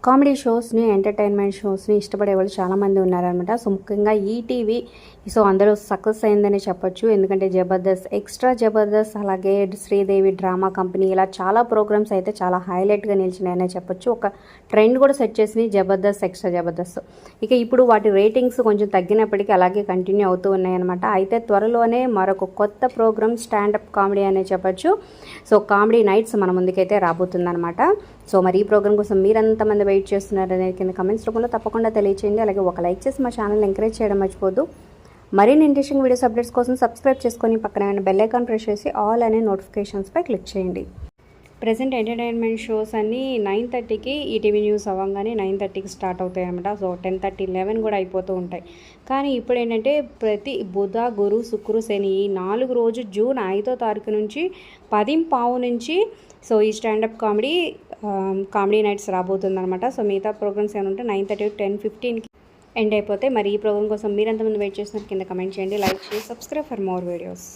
Comedy షోస్ని, entertainment షోస్ని ఇష్టపడే వాళ్ళు చాలామంది ఉన్నారనమాట. సో ముఖ్యంగా ఈటీవీ అందులో సక్సెస్ అయిందని చెప్పొచ్చు. ఎందుకంటే జబర్దస్త్, ఎక్స్ట్రా జబర్దస్త్, అలాగే శ్రీదేవి డ్రామా కంపెనీ, ఇలా చాలా ప్రోగ్రామ్స్ అయితే చాలా హైలైట్గా నిలిచినాయనే చెప్పొచ్చు. ఒక ట్రెండ్ కూడా సెట్ చేసినాయి జబర్దస్త్, ఎక్స్ట్రా జబర్దస్త్. ఇక ఇప్పుడు వాటి రేటింగ్స్ కొంచెం తగ్గినప్పటికీ అలాగే కంటిన్యూ అవుతూ ఉన్నాయన్నమాట. అయితే త్వరలోనే మరొక కొత్త ప్రోగ్రామ్ స్టాండప్ కామెడీ అనే చెప్పొచ్చు. కామెడీ నైట్స్ మన ముందుకైతే రాబోతుందన్నమాట. మరి ఈ ప్రోగ్రామ్ కోసం మీరెంతమంది వెయిట్ చేస్తున్నారు అనేది కింద కమెంట్స్ రూపంలో తప్పకుండా తెలియచేయండి. అలాగే ఒక లైక్ చేసి మా ఛానల్ ఎంకరేజ్ చేయడం మర్చిపోద్దు. మరిన్ని ఇంట్రెస్టింగ్ వీడియోస్ అప్డేట్స్ కోసం సబ్స్క్రైబ్ చేసుకొని పక్కన బెల్ ఐకాన్ ప్రెస్ చేసి ఆల్ అనే నోటిఫికేషన్స్పై క్లిక్ చేయండి. ప్రెసెంట్ ఎంటర్టైన్మెంట్ షోస్ అన్నీ 9:30కి ఈటీవీ న్యూస్ అవ్వగానే 9:30కి స్టార్ట్ అవుతాయి అన్నమాట. 10:30, 11 కూడా అయిపోతూ ఉంటాయి. కానీ ఇప్పుడు ఏంటంటే ప్రతి బుధ, గురు, శుక్ర, శని ఈ 4 రోజు జూన్ 5వ తారీఖు నుంచి 10:15 నుంచి ఈ స్టాండప్ కామెడీ నైట్స్ రాబోతుందన్నమాట. మిగతా ప్రోగ్రామ్స్ ఏమైనా ఉంటే 9:30, 10:15కి ఎండ్ అయిపోతాయి. మరి ఈ ప్రోగ్రామ్ కోసం మీరు ఎంతమంది వెయిట్ చేస్తున్నారు కింద కమెంట్ చేయండి, లైక్ చేసి సబ్స్క్రైబ్ ఫర్ మోర్ వీడియోస్.